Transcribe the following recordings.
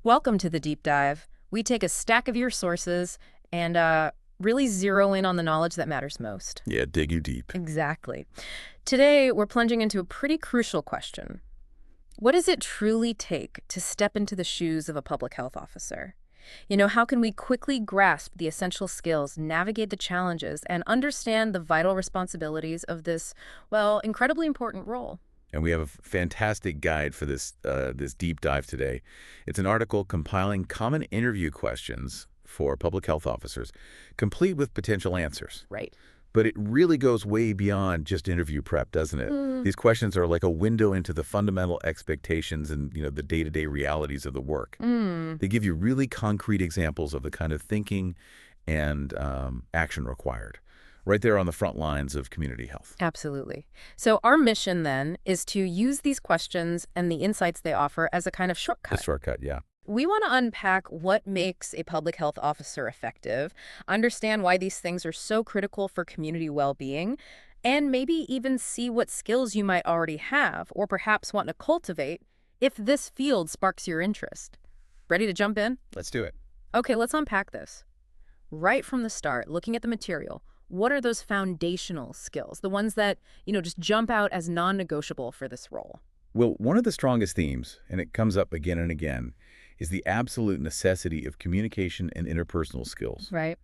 Welcome to the deep dive. We take a stack of your sources and really zero in on the knowledge that matters most. Yeah, dig you deep. Exactly. Today, we're plunging into a pretty crucial question. What does it truly take to step into the shoes of a public health officer? How can we quickly grasp the essential skills, navigate the challenges, and understand the vital responsibilities of this, well, incredibly important role? And we have a fantastic guide for this deep dive today. It's an article compiling common interview questions for public health officers, complete with potential answers. Right. But it really goes way beyond just interview prep, doesn't it? These questions are like a window into the fundamental expectations and, the day-to-day realities of the work. Mm. They give you really concrete examples of the kind of thinking and action required, right there on the front lines of community health. Absolutely. So our mission then is to use these questions and the insights they offer as a kind of A shortcut. shortcut, yeah. We want to unpack what makes a public health officer effective, understand why these things are so critical for community well-being, and maybe even see what skills you might already have or perhaps want to cultivate if this field sparks your interest. Ready to jump in? Let's do it. Okay, let's unpack this. Right from the start, looking at the material, what are those foundational skills, the ones that, just jump out as non-negotiable for this role? Well, one of the strongest themes, and it comes up again and again, is the absolute necessity of communication and interpersonal skills. Right.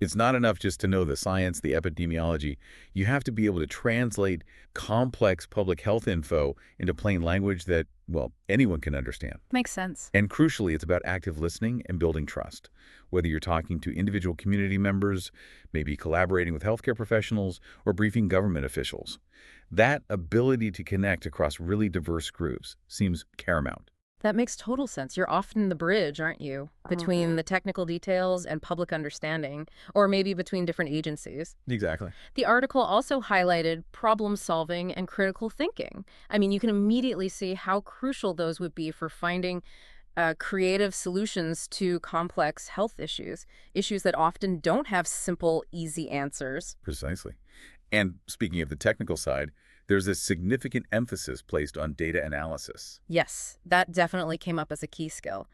It's not enough just to know the science, the epidemiology. You have to be able to translate complex public health info into plain language that, well, anyone can understand. Makes sense. And crucially, it's about active listening and building trust. Whether you're talking to individual community members, maybe collaborating with healthcare professionals, or briefing government officials. That ability to connect across really diverse groups seems paramount. That makes total sense. You're often the bridge, aren't you, between the technical details and public understanding, or maybe between different agencies. Exactly. The article also highlighted problem solving and critical thinking. I mean, you can immediately see how crucial those would be for finding creative solutions to complex health issues, issues that often don't have simple, easy answers. Precisely. And speaking of the technical side, there's a significant emphasis placed on data analysis. Yes, that definitely came up as a key skill.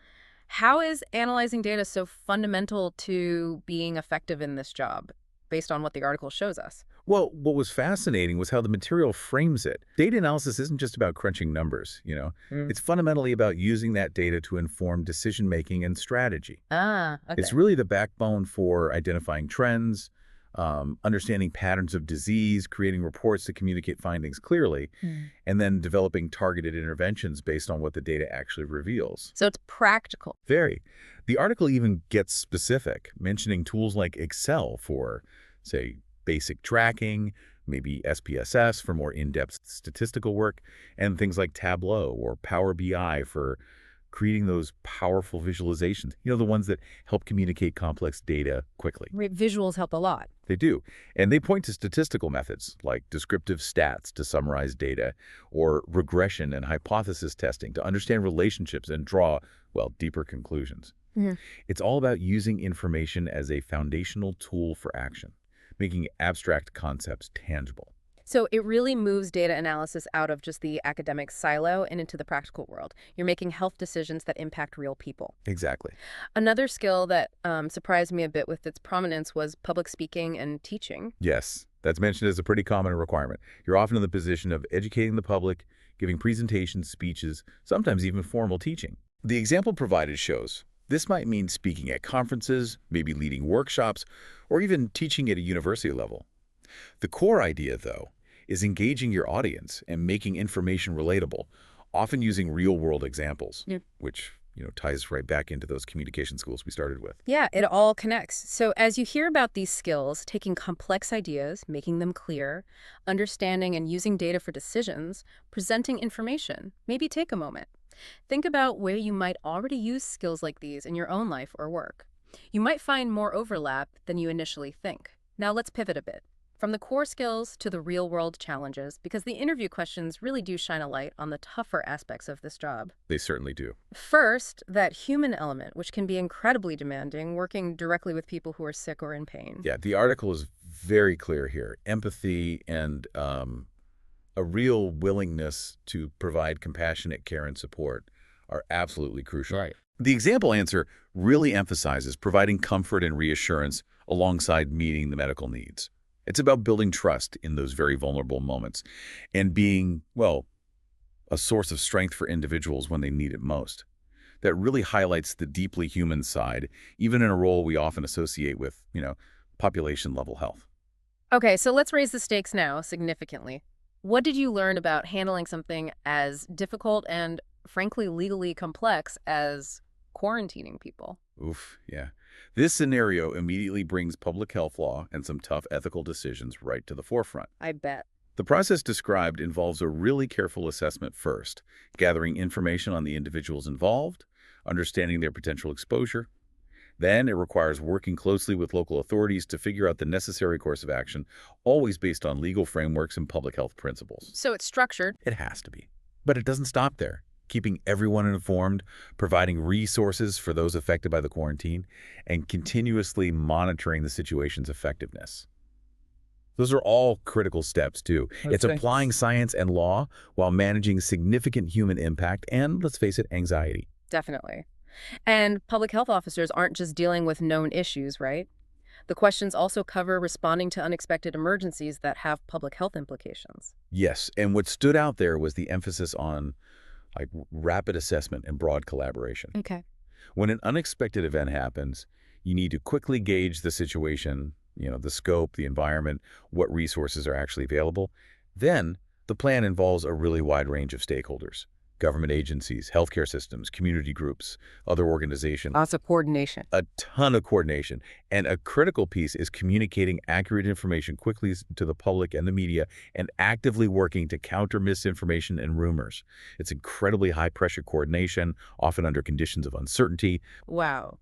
How is analyzing data so fundamental to being effective in this job, based on what the article shows us? Well, what was fascinating was how the material frames it. Data analysis isn't just about crunching numbers. Mm. It's fundamentally about using that data to inform decision-making and strategy. Ah, It's okay. really the backbone for identifying trends, understanding patterns of disease, creating reports to communicate findings clearly, Hmm. and then developing targeted interventions based on what the data actually reveals. So it's practical. Very. The article even gets specific, mentioning tools like Excel for, say, basic tracking, maybe SPSS for more in-depth statistical work, and things like Tableau or Power BI for creating those powerful visualizations, the ones that help communicate complex data quickly. Right, visuals help a lot. They do. And they point to statistical methods like descriptive stats to summarize data or regression and hypothesis testing to understand relationships and draw, well, deeper conclusions. Mhm. It's all about using information as a foundational tool for action, making abstract concepts tangible. So it really moves data analysis out of just the academic silo and into the practical world. You're making health decisions that impact real people. Exactly. Another skill that surprised me a bit with its prominence was public speaking and teaching. Yes, that's mentioned as a pretty common requirement. You're often in the position of educating the public, giving presentations, speeches, sometimes even formal teaching. The example provided shows this might mean speaking at conferences, maybe leading workshops, or even teaching at a university level. The core idea, though, is engaging your audience and making information relatable, often using real-world examples, Yeah. which, ties right back into those communication schools we started with. Yeah, it all connects. So as you hear about these skills, taking complex ideas, making them clear, understanding and using data for decisions, presenting information, maybe take a moment. Think about where you might already use skills like these in your own life or work. You might find more overlap than you initially think. Now let's pivot a bit. From the core skills to the real-world challenges, because the interview questions really do shine a light on the tougher aspects of this job. They certainly do. First, that human element, which can be incredibly demanding, working directly with people who are sick or in pain. Yeah, the article is very clear here. Empathy and a real willingness to provide compassionate care and support are absolutely crucial. Right. The example answer really emphasizes providing comfort and reassurance alongside meeting the medical needs. It's about building trust in those very vulnerable moments and being, well, a source of strength for individuals when they need it most. That really highlights the deeply human side, even in a role we often associate with, population-level health. Okay, so let's raise the stakes now significantly. What did you learn about handling something as difficult and, frankly, legally complex as quarantining people? Oof, yeah. This scenario immediately brings public health law and some tough ethical decisions right to the forefront. I bet. The process described involves a really careful assessment first, gathering information on the individuals involved, understanding their potential exposure. Then it requires working closely with local authorities to figure out the necessary course of action, always based on legal frameworks and public health principles. So it's structured. It has to be. But it doesn't stop there. Keeping everyone informed, providing resources for those affected by the quarantine, and continuously monitoring the situation's effectiveness. Those are all critical steps, too. It's Okay. applying science and law while managing significant human impact and, let's face it, anxiety. Definitely. And public health officers aren't just dealing with known issues, right? The questions also cover responding to unexpected emergencies that have public health implications. Yes, and what stood out there was the emphasis on rapid assessment and broad collaboration. Okay. When an unexpected event happens, you need to quickly gauge the situation, the scope, the environment, what resources are actually available. Then, the plan involves a really wide range of stakeholders: government agencies, healthcare systems, community groups, other organizations. Lots of coordination. A ton of coordination. And a critical piece is communicating accurate information quickly to the public and the media and actively working to counter misinformation and rumors. It's incredibly high-pressure coordination, often under conditions of uncertainty. Wow.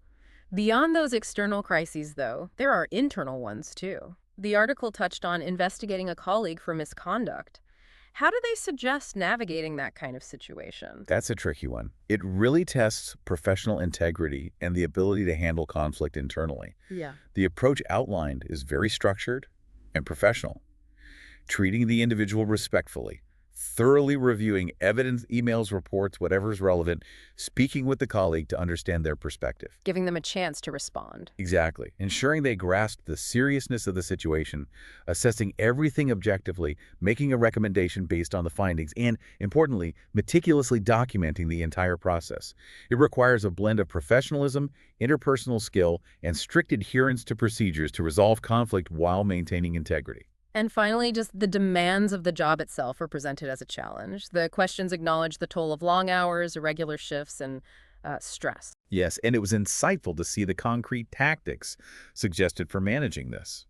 Beyond those external crises, though, there are internal ones, too. The article touched on investigating a colleague for misconduct. How do they suggest navigating that kind of situation? That's a tricky one. It really tests professional integrity and the ability to handle conflict internally. Yeah. The approach outlined is very structured and professional, treating the individual respectfully, thoroughly reviewing evidence, emails, reports, whatever is relevant, speaking with the colleague to understand their perspective. Giving them a chance to respond. Exactly. Ensuring they grasp the seriousness of the situation, assessing everything objectively, making a recommendation based on the findings, and, importantly, meticulously documenting the entire process. It requires a blend of professionalism, interpersonal skill, and strict adherence to procedures to resolve conflict while maintaining integrity. And finally, just the demands of the job itself are presented as a challenge. The questions acknowledge the toll of long hours, irregular shifts, and stress. Yes, and it was insightful to see the concrete tactics suggested for managing this.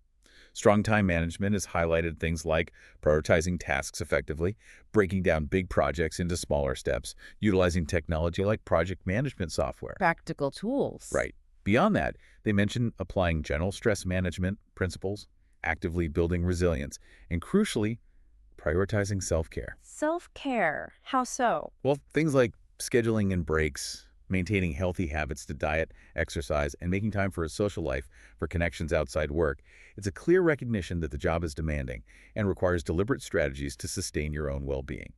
Strong time management has highlighted things like prioritizing tasks effectively, breaking down big projects into smaller steps, utilizing technology like project management software. Practical tools. Right. Beyond that, they mention applying general stress management principles, actively building resilience, and crucially, prioritizing self-care. Self-care. How so? Well, things like scheduling in breaks, maintaining healthy habits to diet, exercise, and making time for a social life for connections outside work. It's a clear recognition that the job is demanding and requires deliberate strategies to sustain your own well-being.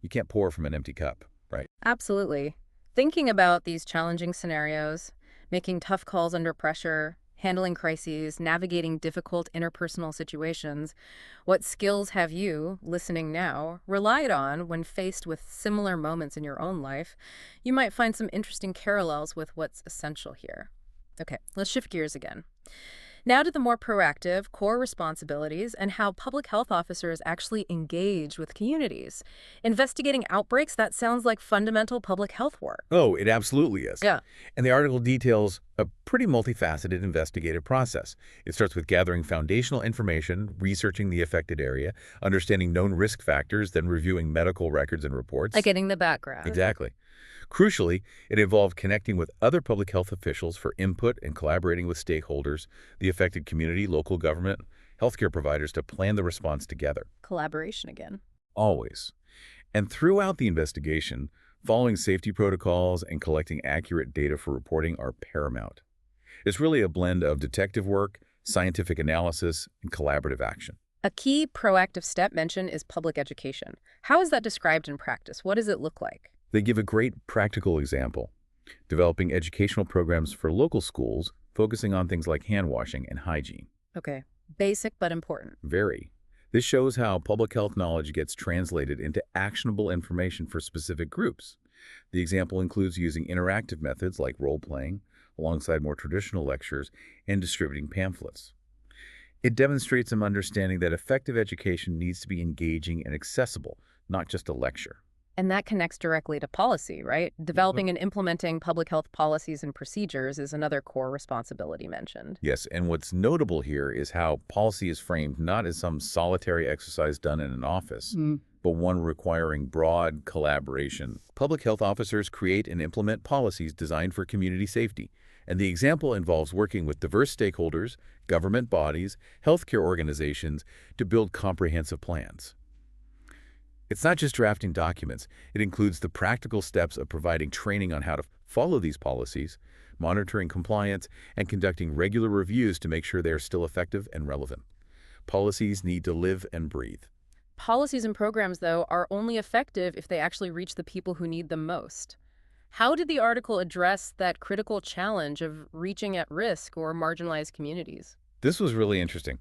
You can't pour from an empty cup, right? Absolutely. Thinking about these challenging scenarios, making tough calls under pressure, handling crises, navigating difficult interpersonal situations, what skills have you, listening now, relied on when faced with similar moments in your own life? You might find some interesting parallels with what's essential here. Okay, let's shift gears again. Now to the more proactive, core responsibilities and how public health officers actually engage with communities. Investigating outbreaks, that sounds like fundamental public health work. Oh, it absolutely is. Yeah. And the article details a pretty multifaceted investigative process. It starts with gathering foundational information, researching the affected area, understanding known risk factors, then reviewing medical records and reports. Like getting the background. Exactly. Crucially, it involved connecting with other public health officials for input and collaborating with stakeholders, the affected community, local government, healthcare providers to plan the response together. Collaboration again. Always. And throughout the investigation, following safety protocols and collecting accurate data for reporting are paramount. It's really a blend of detective work, scientific analysis, and collaborative action. A key proactive step mentioned is public education. How is that described in practice? What does it look like? They give a great practical example. Developing educational programs for local schools, focusing on things like hand washing and hygiene. Okay, basic but important. Very. This shows how public health knowledge gets translated into actionable information for specific groups. The example includes using interactive methods like role-playing, alongside more traditional lectures, and distributing pamphlets. It demonstrates some understanding that effective education needs to be engaging and accessible, not just a lecture. And that connects directly to policy, right? Mhm. Developing and implementing public health policies and procedures is another core responsibility mentioned. Yes, and what's notable here is how policy is framed not as some solitary exercise done in an office, but one requiring broad collaboration. Public health officers create and implement policies designed for community safety, and the example involves working with diverse stakeholders, government bodies, healthcare organizations to build comprehensive plans. It's not just drafting documents. It includes the practical steps of providing training on how to follow these policies, monitoring compliance, and conducting regular reviews to make sure they are still effective and relevant. Policies need to live and breathe. Policies and programs, though, are only effective if they actually reach the people who need them most. How did the article address that critical challenge of reaching at-risk or marginalized communities? This was really interesting.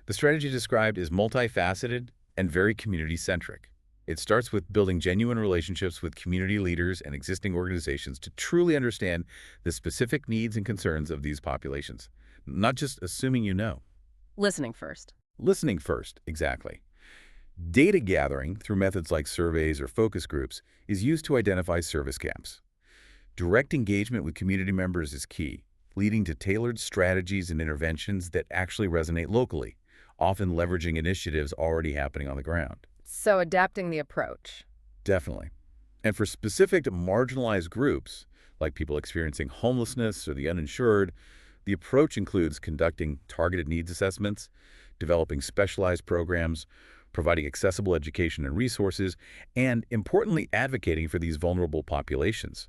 The strategy described is multifaceted and very community-centric. It starts with building genuine relationships with community leaders and existing organizations to truly understand the specific needs and concerns of these populations, not just assuming you know. Listening first. Listening first, exactly. Data gathering through methods like surveys or focus groups is used to identify service gaps. Direct engagement with community members is key, leading to tailored strategies and interventions that actually resonate locally, often leveraging initiatives already happening on the ground. So adapting the approach. Definitely. And for specific marginalized groups, like people experiencing homelessness or the uninsured, the approach includes conducting targeted needs assessments, developing specialized programs, providing accessible education and resources, and importantly, advocating for these vulnerable populations.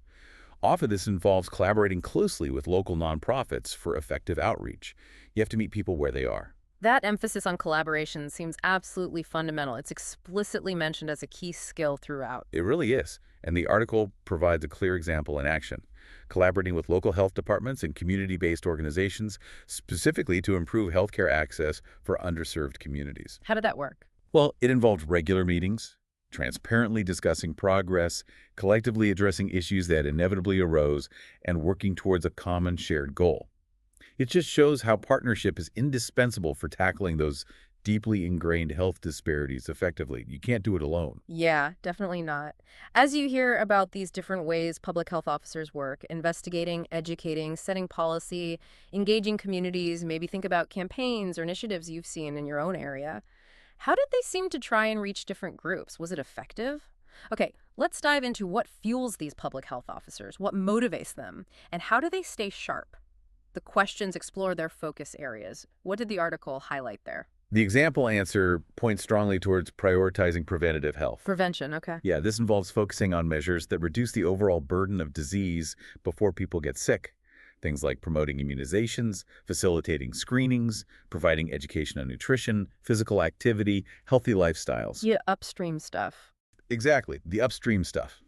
Often this involves collaborating closely with local nonprofits for effective outreach. You have to meet people where they are. That emphasis on collaboration seems absolutely fundamental. It's explicitly mentioned as a key skill throughout. It really is, and the article provides a clear example in action, collaborating with local health departments and community-based organizations specifically to improve healthcare access for underserved communities. How did that work? Well, it involved regular meetings, transparently discussing progress, collectively addressing issues that inevitably arose, and working towards a common shared goal. It just shows how partnership is indispensable for tackling those deeply ingrained health disparities effectively. You can't do it alone. Yeah, definitely not. As you hear about these different ways public health officers work, investigating, educating, setting policy, engaging communities, maybe think about campaigns or initiatives you've seen in your own area. How did they seem to try and reach different groups? Was it effective? Okay, let's dive into what fuels these public health officers, what motivates them, and how do they stay sharp? The questions explore their focus areas. What did the article highlight there? The example answer points strongly towards prioritizing preventative health. Prevention, okay. Yeah, this involves focusing on measures that reduce the overall burden of disease before people get sick. Things like promoting immunizations, facilitating screenings, providing education on nutrition, physical activity, healthy lifestyles. Yeah, upstream stuff. Exactly, the upstream stuff.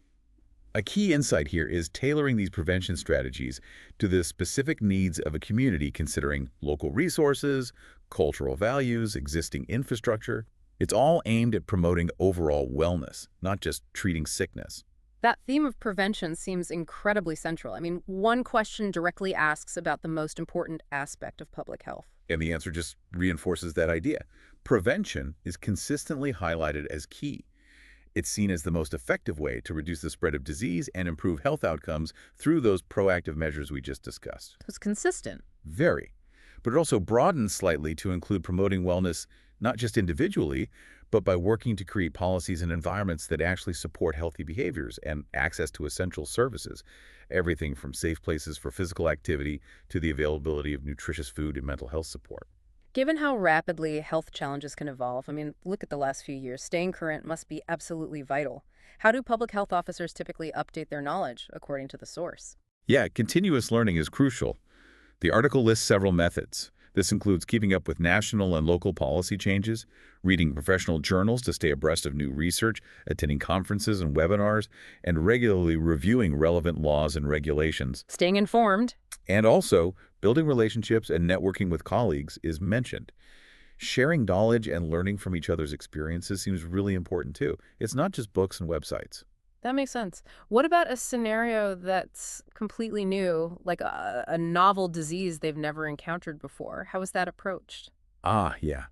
A key insight here is tailoring these prevention strategies to the specific needs of a community, considering local resources, cultural values, existing infrastructure. It's all aimed at promoting overall wellness, not just treating sickness. That theme of prevention seems incredibly central. I mean, one question directly asks about the most important aspect of public health. And the answer just reinforces that idea. Prevention is consistently highlighted as key. It's seen as the most effective way to reduce the spread of disease and improve health outcomes through those proactive measures we just discussed. It's consistent. Very. But it also broadens slightly to include promoting wellness not just individually, but by working to create policies and environments that actually support healthy behaviors and access to essential services. Everything from safe places for physical activity to the availability of nutritious food and mental health support. Given how rapidly health challenges can evolve, I mean, look at the last few years. Staying current must be absolutely vital. How do public health officers typically update their knowledge, according to the source? Yeah, continuous learning is crucial. The article lists several methods. This includes keeping up with national and local policy changes, reading professional journals to stay abreast of new research, attending conferences and webinars, and regularly reviewing relevant laws and regulations. Staying informed. And also, building relationships and networking with colleagues is mentioned. Sharing knowledge and learning from each other's experiences seems really important too. It's not just books and websites. That makes sense. What about a scenario that's completely new, like a novel disease they've never encountered before? How is that approached? Ah, yeah.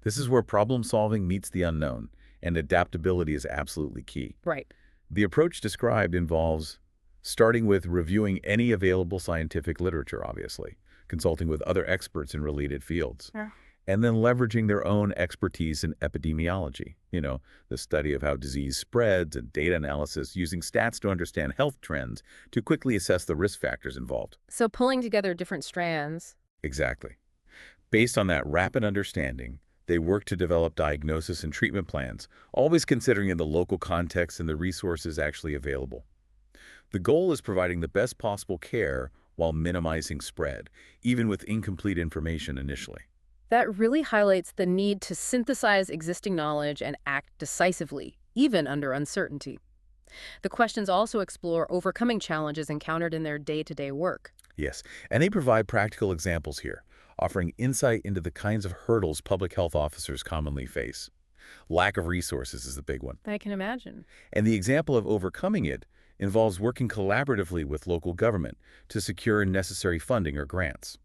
This is where problem solving meets the unknown, and adaptability is absolutely key. Right. The approach described involves starting with reviewing any available scientific literature, obviously, consulting with other experts in related fields, Yeah. and then leveraging their own expertise in epidemiology, the study of how disease spreads and data analysis using stats to understand health trends to quickly assess the risk factors involved. So pulling together different strands. Exactly. Based on that rapid understanding, they work to develop diagnosis and treatment plans, always considering in the local context and the resources actually available. The goal is providing the best possible care while minimizing spread, even with incomplete information initially. That really highlights the need to synthesize existing knowledge and act decisively, even under uncertainty. The questions also explore overcoming challenges encountered in their day-to-day work. Yes, and they provide practical examples here, offering insight into the kinds of hurdles public health officers commonly face. Lack of resources is the big one. I can imagine. And the example of overcoming it involves working collaboratively with local government to secure necessary funding or grants.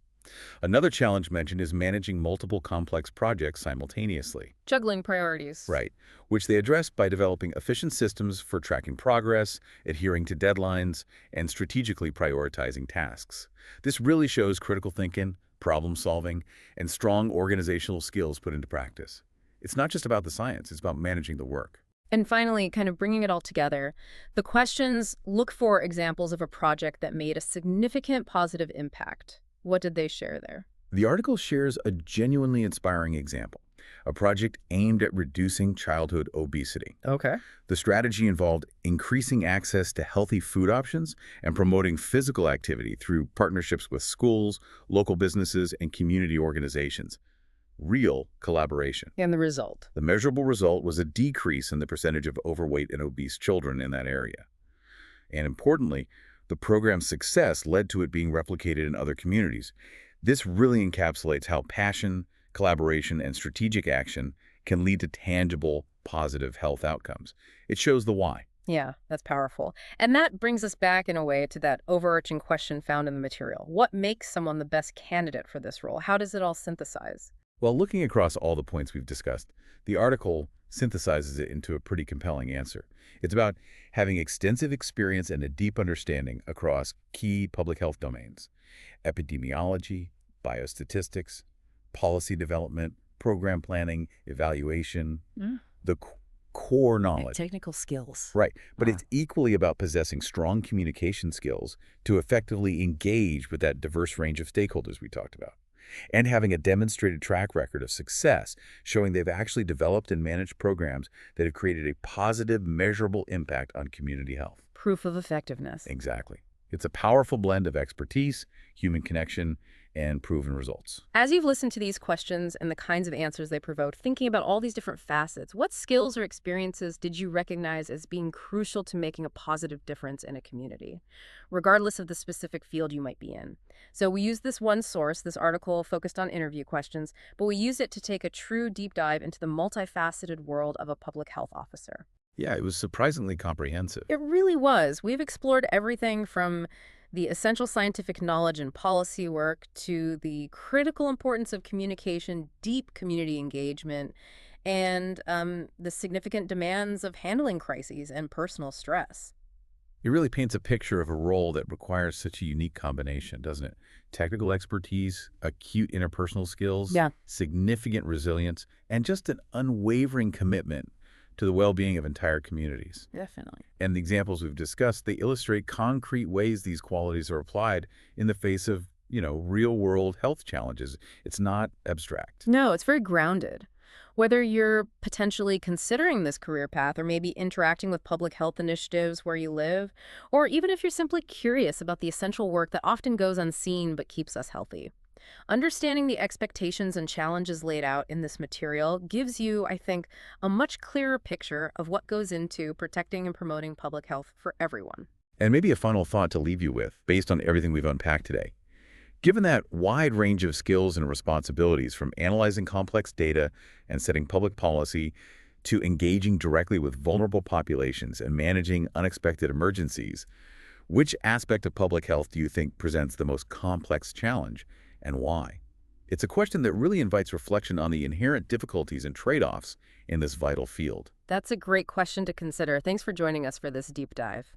Another challenge mentioned is managing multiple complex projects simultaneously. Juggling priorities. Right, which they address by developing efficient systems for tracking progress, adhering to deadlines, and strategically prioritizing tasks. This really shows critical thinking, problem solving, and strong organizational skills put into practice. It's not just about the science, it's about managing the work. And finally, kind of bringing it all together, the questions look for examples of a project that made a significant positive impact. What did they share there? The article shares a genuinely inspiring example, a project aimed at reducing childhood obesity. Okay. The strategy involved increasing access to healthy food options and promoting physical activity through partnerships with schools, local businesses, and community organizations. Real collaboration. And the result? The measurable result was a decrease in the percentage of overweight and obese children in that area. And importantly, the program's success led to it being replicated in other communities. This really encapsulates how passion, collaboration, and strategic action can lead to tangible, positive health outcomes. It shows the why. Yeah, that's powerful. And that brings us back in a way to that overarching question found in the material. What makes someone the best candidate for this role? How does it all synthesize? Well, looking across all the points we've discussed, the article synthesizes it into a pretty compelling answer. It's about having extensive experience and a deep understanding across key public health domains: epidemiology, biostatistics, policy development, program planning, evaluation, the core knowledge. Technical skills. Right, but it's equally about possessing strong communication skills to effectively engage with that diverse range of stakeholders we talked about, and having a demonstrated track record of success, showing they've actually developed and managed programs that have created a positive, measurable impact on community health. Proof of effectiveness. Exactly. It's a powerful blend of expertise, human connection, and proven results. As you've listened to these questions and the kinds of answers they provoke, thinking about all these different facets, what skills or experiences did you recognize as being crucial to making a positive difference in a community, regardless of the specific field you might be in? So we used this one source, this article focused on interview questions, but we used it to take a true deep dive into the multifaceted world of a public health officer. Yeah, it was surprisingly comprehensive. It really was. We've explored everything from the essential scientific knowledge and policy work to the critical importance of communication, deep community engagement, and the significant demands of handling crises and personal stress. It really paints a picture of a role that requires such a unique combination, doesn't it? Technical expertise, acute interpersonal skills, Yeah. significant resilience, and just an unwavering commitment to the well-being of entire communities. Definitely. And the examples we've discussed, they illustrate concrete ways these qualities are applied in the face of, real-world health challenges. It's not abstract. No, it's very grounded. Whether you're potentially considering this career path or maybe interacting with public health initiatives where you live, or even if you're simply curious about the essential work that often goes unseen but keeps us healthy. Understanding the expectations and challenges laid out in this material gives you, I think, a much clearer picture of what goes into protecting and promoting public health for everyone. And maybe a final thought to leave you with, based on everything we've unpacked today. Given that wide range of skills and responsibilities, from analyzing complex data and setting public policy to engaging directly with vulnerable populations and managing unexpected emergencies, which aspect of public health do you think presents the most complex challenge, and why? It's a question that really invites reflection on the inherent difficulties and trade-offs in this vital field. That's a great question to consider. Thanks for joining us for this deep dive.